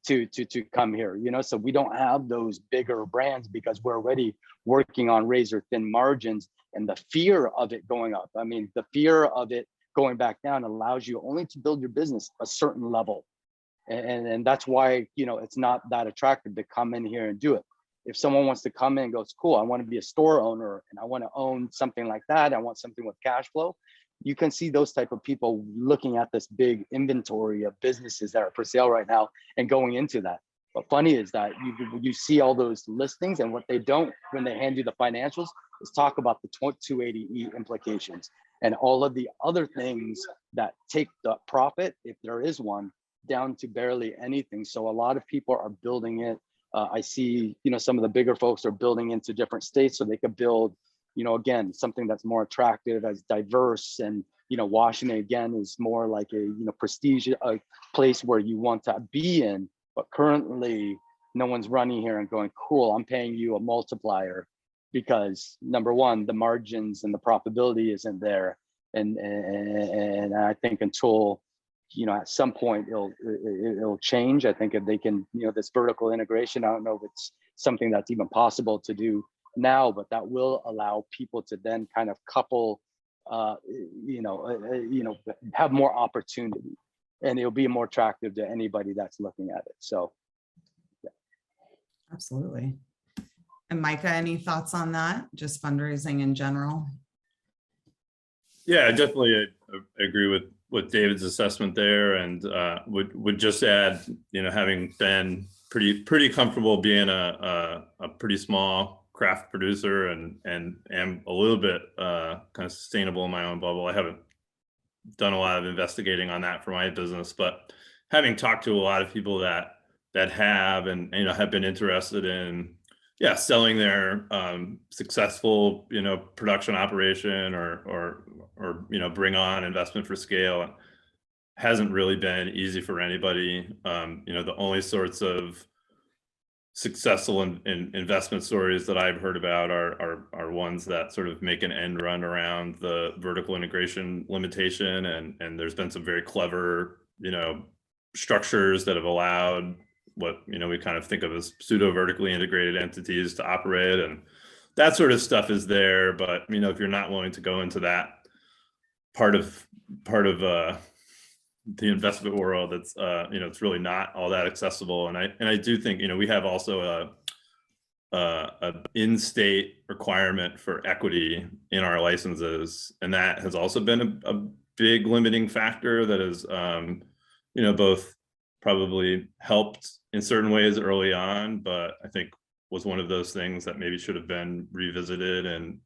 to come here, you know. So we don't have those bigger brands because we're already working on razor thin margins, and the fear of it going up, I mean, the fear of it going back down allows you only to build your business a certain level. And that's why, you know, it's not that attractive to come in here and do it. If someone wants to come in and goes, cool, I want to be a store owner and I want to own something like that, I want something with cash flow, you can see those type of people looking at this big inventory of businesses that are for sale right now and going into that. But funny is that you see all those listings, and what they don't, when they hand you the financials, is talk about the 280E implications and all of the other things that take the profit, if there is one, down to barely anything. So a lot of people are building it. I see, you know, some of the bigger folks are building into different states so they could build, you know, again, something that's more attractive, as diverse. And, you know, Washington, again, is more like a, you know, prestige, a place where you want to be in. But currently, no one's running here and going, cool, I'm paying you a multiplier, because number one, the margins and the profitability isn't there. And I think until, you know, at some point it'll change. I think if they can, you know, this vertical integration, I don't know if it's something that's even possible to do now, but that will allow people to then kind of couple, have more opportunity, and it'll be more attractive to anybody that's looking at it. So, yeah. Absolutely. And Micah, any thoughts on that? Just fundraising in general? Yeah, I definitely agree with David's assessment there, and would just add, you know, having been pretty comfortable being a pretty small craft producer and am a little bit kind of sustainable in my own bubble. I haven't done a lot of investigating on that for my business, but having talked to a lot of people that have, and, you know, have been interested in, yeah, selling their successful, you know, production operation or you know, bring on investment for scale, hasn't really been easy for anybody. You know, the only sorts of successful investment stories that I've heard about are ones that sort of make an end run around the vertical integration limitation, and there's been some very clever, you know, structures that have allowed what, you know, we kind of think of as pseudo vertically integrated entities to operate, and that sort of stuff is there. But, you know, if you're not willing to go into that part of the investment world, that's you know, it's really not all that accessible. And I do think, you know, we have also a in-state requirement for equity in our licenses, and that has also been a big limiting factor that has you know, both probably helped in certain ways early on, but I think was one of those things that maybe should have been revisited. And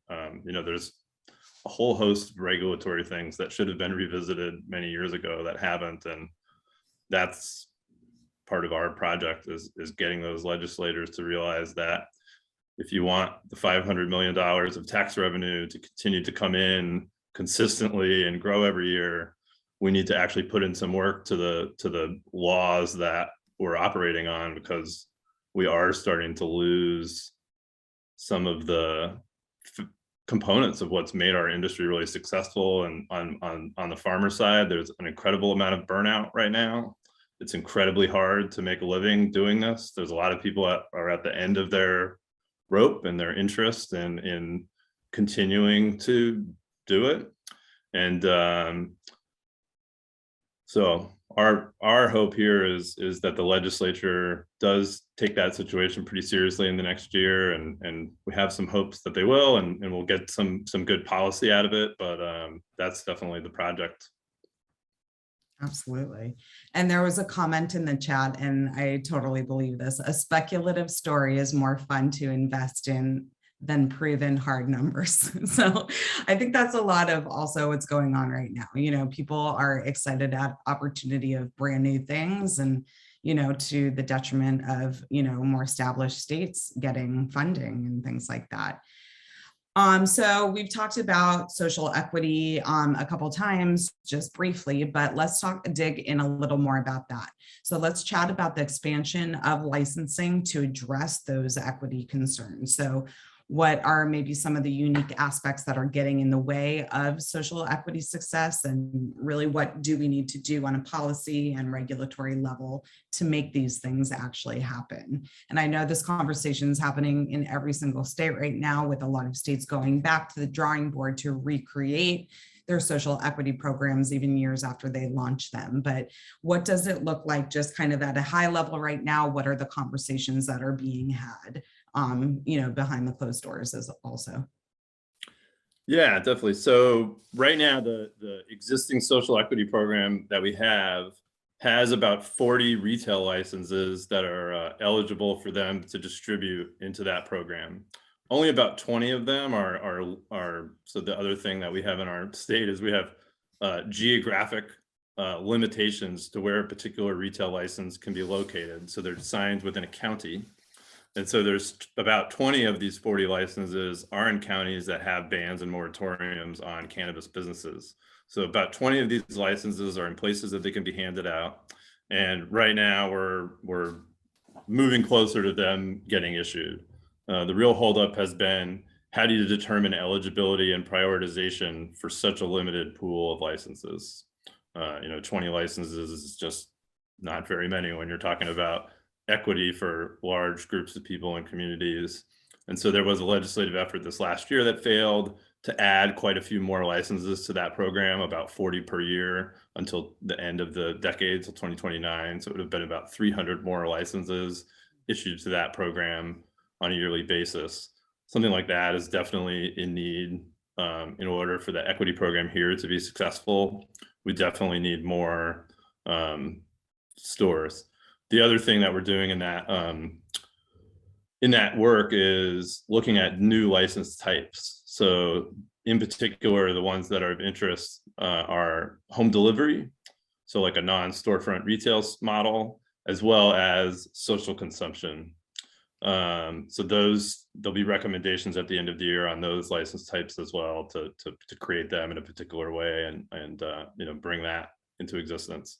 you know, there's a whole host of regulatory things that should have been revisited many years ago that haven't, and that's part of our project is getting those legislators to realize that if you want the $500 million of tax revenue to continue to come in consistently and grow every year, we need to actually put in some work to the laws that we're operating on, because we are starting to lose some of the components of what's made our industry really successful. And on the farmer side, there's an incredible amount of burnout right now. It's incredibly hard to make a living doing this. There's a lot of people that are at the end of their rope and their interest in continuing to do it. And so our hope here is that the legislature does take that situation pretty seriously in the next year, and we have some hopes that they will, and we'll get some good policy out of it. But that's definitely the project. Absolutely. And there was a comment in the chat, and I totally believe this: a speculative story is more fun to invest in than proven hard numbers. So I think that's a lot of also what's going on right now. You know, people are excited at opportunity of brand new things, and, you know, to the detriment of, you know, more established states getting funding and things like that. So we've talked about social equity a couple times, just briefly, but let's dig in a little more about that. So let's chat about the expansion of licensing to address those equity concerns. So what are maybe some of the unique aspects that are getting in the way of social equity success, and really what do we need to do on a policy and regulatory level to make these things actually happen? And I know this conversation is happening in every single state right now, with a lot of states going back to the drawing board to recreate their social equity programs even years after they launch them. But what does it look like just kind of at a high level right now? What are the conversations that are being had, you know, behind the closed doors as also? Yeah, definitely. So right now, the existing social equity program that we have has about 40 retail licenses that are eligible for them to distribute into that program. Only about 20 of them are. So the other thing that we have in our state is we have geographic limitations to where a particular retail license can be located. So they're signed within a county. And so there's about 20 of these 40 licenses are in counties that have bans and moratoriums on cannabis businesses. So about 20 of these licenses are in places that they can be handed out. And right now we're moving closer to them getting issued. The real holdup has been, how do you determine eligibility and prioritization for such a limited pool of licenses? 20 licenses is just not very many when you're talking about equity for large groups of people and communities. And so there was a legislative effort this last year that failed to add quite a few more licenses to that program, about 40 per year until the end of the decade, till 2029. So it would have been about 300 more licenses issued to that program on a yearly basis. Something like that is definitely in need in order for the equity program here to be successful. We definitely need more stores. The other thing that we're doing in that work is looking at new license types. So in particular, the ones that are of interest are home delivery, so like a non-storefront retail model, as well as social consumption. So there'll be recommendations at the end of the year on those license types as well, to create them in a particular way and bring that into existence.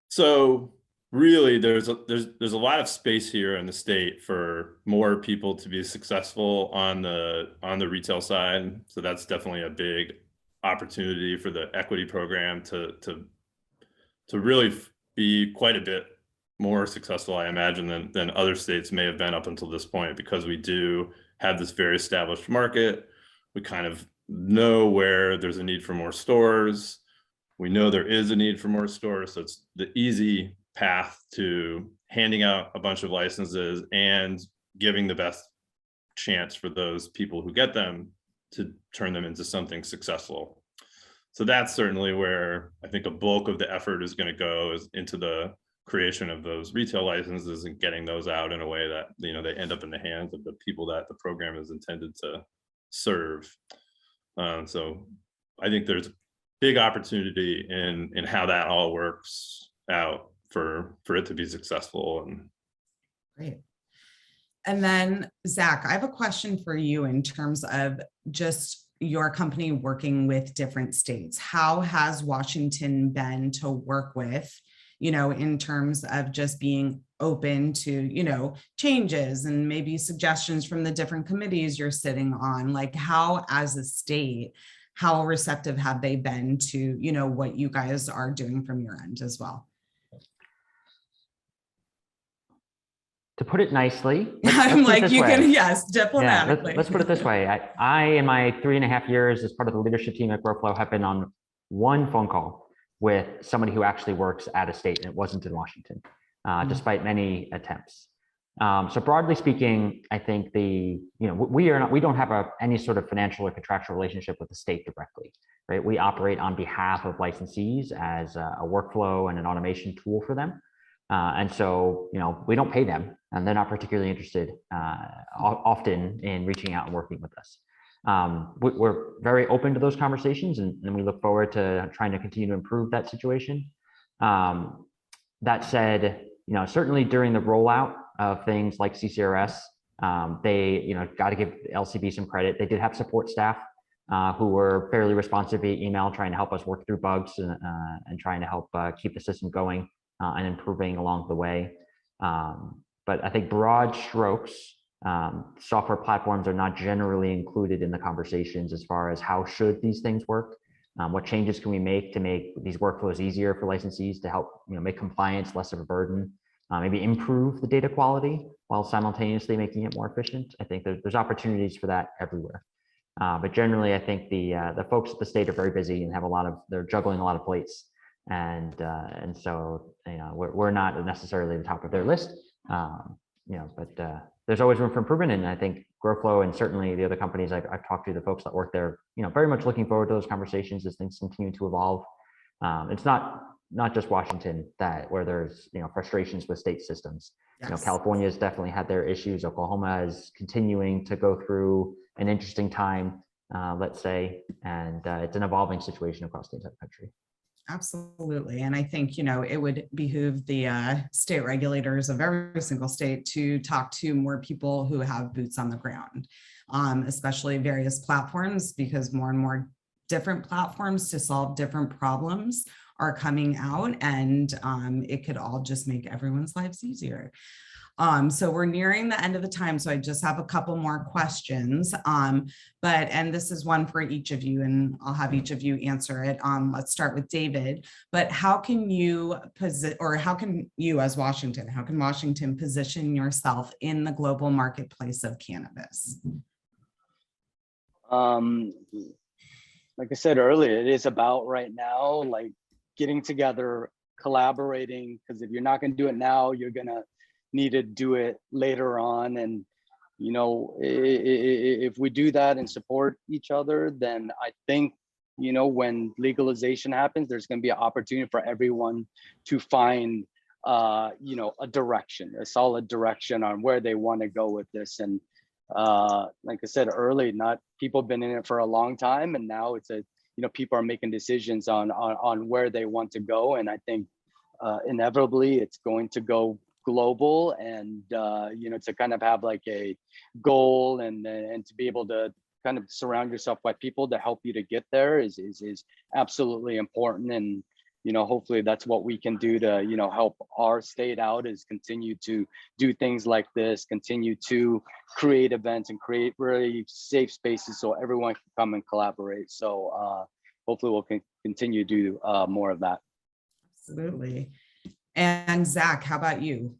So really, there's a lot of space here in the state for more people to be successful on the retail side. So that's definitely a big opportunity for the equity program to really be quite a bit more successful, I imagine, than other states may have been up until this point, because we do have this very established market. We kind of know where there's a need for more stores. We know there is a need for more stores. So it's the easy path to handing out a bunch of licenses and giving the best chance for those people who get them to turn them into something successful. So that's certainly where I think a bulk of the effort is going to go, is into the creation of those retail licenses and getting those out in a way that they end up in the hands of the people that the program is intended to serve. So I think there's big opportunity in how that all works out for it to be successful. And great. And then Zach, I have a question for you in terms of just your company working with different states? How has Washington been to work with, in terms of just being open to, changes and maybe suggestions from the different committees you're sitting on? Like, how, as a state, how receptive have they been to, what you guys are doing from your end as well? To put it nicely, I'm like, you can, yes, diplomatically. Yeah, let's put it this way. I, in my 3.5 years as part of the leadership team at GrowFlow, have been on one phone call with somebody who actually works at a state, and it wasn't in Washington, despite many attempts. So broadly speaking, I think we don't have any sort of financial or contractual relationship with the state directly, right? We operate on behalf of licensees as a workflow and an automation tool for them. And so, we don't pay them, and they're not particularly interested often in reaching out and working with us. We're very open to those conversations, and we look forward to trying to continue to improve that situation. That said, certainly during the rollout of things like CCRS, they, got to give LCB some credit. They did have support staff who were fairly responsive via email, trying to help us work through bugs and trying to help keep the system going and improving along the way. But I think broad strokes, software platforms are not generally included in the conversations as far as how should these things work. What changes can we make to make these workflows easier for licensees to help make compliance less of a burden, maybe improve the data quality while simultaneously making it more efficient. I think there's opportunities for that everywhere. But generally, I think the folks at the state are very busy and have they're juggling a lot of plates. And so, we're not necessarily the top of their list, but there's always room for improvement. And I think GrowFlow and certainly the other companies I've talked to, the folks that work there, very much looking forward to those conversations as things continue to evolve. It's not just Washington where there's, frustrations with state systems. Yes. California has definitely had their issues. Oklahoma is continuing to go through an interesting time, let's say, and it's an evolving situation across the entire country. Absolutely. And I think, it would behoove the state regulators of every single state to talk to more people who have boots on the ground, especially various platforms, because more and more different platforms to solve different problems are coming out, and it could all just make everyone's lives easier. So we're nearing the end of the time, so I just have a couple more questions, and this is one for each of you, and I'll have each of you answer it. Let's start with David. But how can you how can Washington position yourself in the global marketplace of cannabis? Like I said earlier, it is about right now, like getting together, collaborating, because if you're not going to do it now, you're going to need to do it later on. And if we do that and support each other, then I think when legalization happens, there's going to be an opportunity for everyone to find a direction, a solid direction on where they want to go with this. And like I said earlier, people have been in it for a long time, and now it's people are making decisions on where they want to go. And I think inevitably it's going to go global, and to kind of have like a goal and to be able to kind of surround yourself by people to help you to get there is absolutely important. And hopefully that's what we can do to help our state out, is continue to do things like this, continue to create events and create really safe spaces so everyone can come and collaborate. So hopefully we'll continue to do more of that. Absolutely. And Zach, how about you?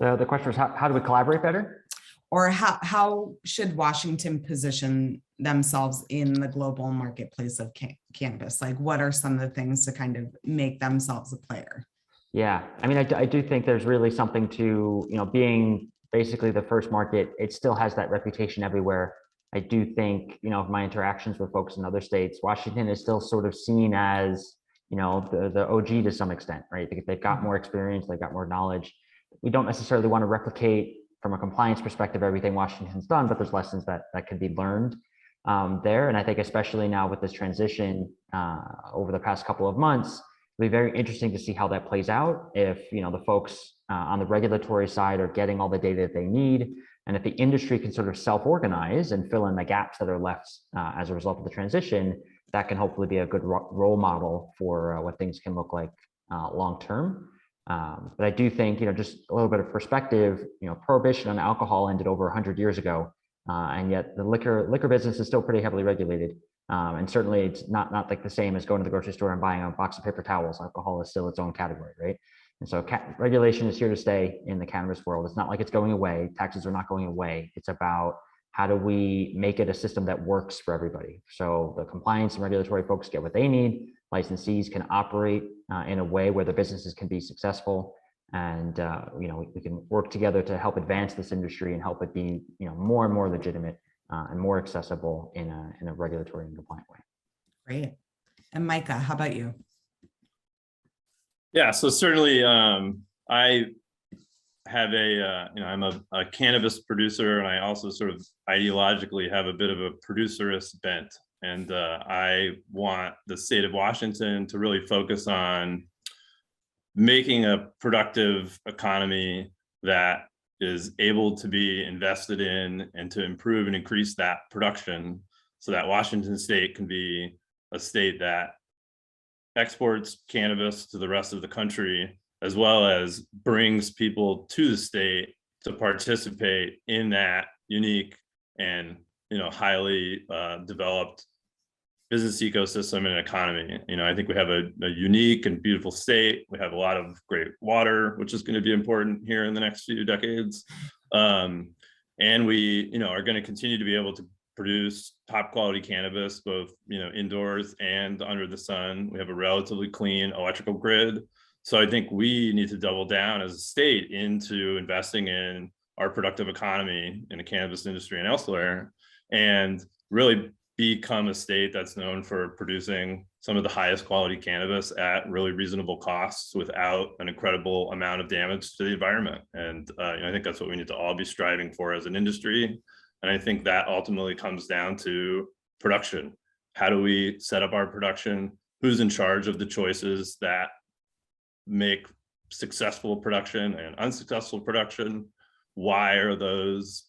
The question was, how do we collaborate better? Or how should Washington position themselves in the global marketplace of cannabis? Like, what are some of the things to kind of make themselves a player? Yeah, I mean, I do think there's really something to, being basically the first market. It still has that reputation everywhere. I do think, my interactions with folks in other states, Washington is still sort of seen as, the OG to some extent, right? They've got more experience, they've got more knowledge. We don't necessarily want to replicate from a compliance perspective everything Washington's done, but there's lessons that could be learned there. And I think especially now with this transition over the past couple of months, it'll be very interesting to see how that plays out. If the folks on the regulatory side are getting all the data that they need, And if the industry can sort of self-organize and fill in the gaps that are left as a result of the transition, that can hopefully be a good role model for what things can look like long-term. But I do think, just a little bit of perspective, prohibition on alcohol ended over 100 years ago, and yet the liquor business is still pretty heavily regulated. And certainly it's not like the same as going to the grocery store and buying a box of paper towels. Alcohol is still its own category, right? And so regulation is here to stay in the cannabis world. It's not like it's going away. Taxes are not going away. It's about how do we make it a system that works for everybody? So the compliance and regulatory folks get what they need. Licensees can operate in a way where the businesses can be successful. And we can work together to help advance this industry and help it be more and more legitimate and more accessible in a regulatory and compliant way. Great. And Micah, how about you? Yeah, so certainly I have I'm a cannabis producer, and I also sort of ideologically have a bit of a producerist bent. And I want the state of Washington to really focus on making a productive economy that is able to be invested in and to improve and increase that production so that Washington state can be a state that exports cannabis to the rest of the country, as well as brings people to the state to participate in that unique and highly developed business ecosystem and economy. I think we have a unique and beautiful state. We have a lot of great water, which is going to be important here in the next few decades. And we, are going to continue to be able to produce top quality cannabis, both, indoors and under the sun. We have a relatively clean electrical grid. So I think we need to double down as a state into investing in our productive economy in the cannabis industry and elsewhere, and really become a state that's known for producing some of the highest quality cannabis at really reasonable costs without an incredible amount of damage to the environment. And I think that's what we need to all be striving for as an industry. And I think that ultimately comes down to production. How do we set up our production? Who's in charge of the choices that make successful production and unsuccessful production? Why are those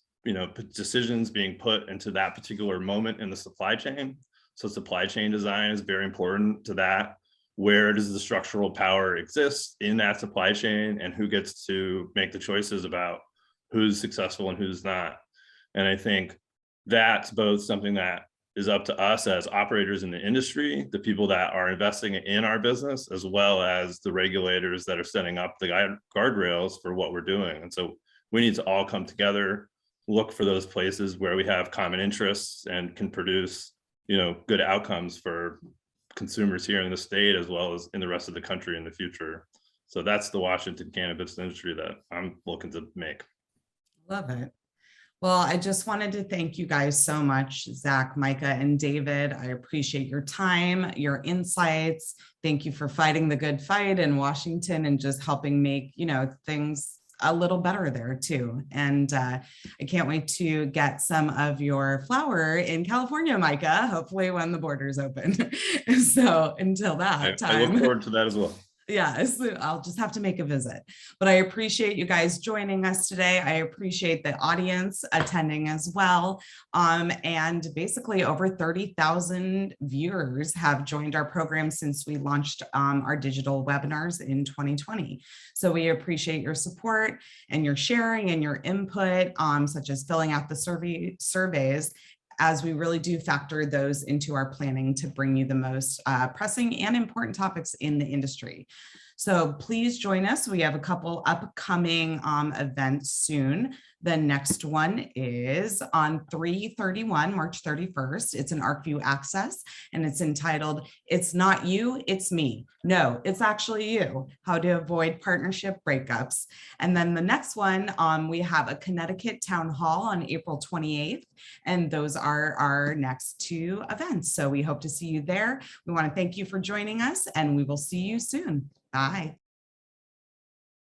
decisions being put into that particular moment in the supply chain? So supply chain design is very important to that. Where does the structural power exist in that supply chain, and who gets to make the choices about who's successful and who's not? And I think that's both something that is up to us as operators in the industry, the people that are investing in our business, as well as the regulators that are setting up the guardrails for what we're doing. And so we need to all come together, look for those places where we have common interests and can produce, good outcomes for consumers here in the state, as well as in the rest of the country in the future. So that's the Washington cannabis industry that I'm looking to make. Love it. Well, I just wanted to thank you guys so much, Zach, Micah, and David. I appreciate your time, your insights. Thank you for fighting the good fight in Washington and just helping make, things a little better there too. And I can't wait to get some of your flower in California, Micah, hopefully when the borders open. So until that time. I look forward to that as well. Yes, I'll just have to make a visit. But I appreciate you guys joining us today. I appreciate the audience attending as well. And basically over 30,000 viewers have joined our program since we launched our digital webinars in 2020. So we appreciate your support and your sharing and your input, such as filling out the surveys, as we really do factor those into our planning to bring you the most pressing and important topics in the industry. So please join us. We have a couple upcoming events soon. The next one is on 3/31, March 31st. It's an Arcview Access, and it's entitled, "It's Not You, It's Me. No, it's actually you. How to Avoid Partnership Breakups." And then the next one, we have a Connecticut Town Hall on April 28th, and those are our next two events. So we hope to see you there. We want to thank you for joining us, and we will see you soon. Bye.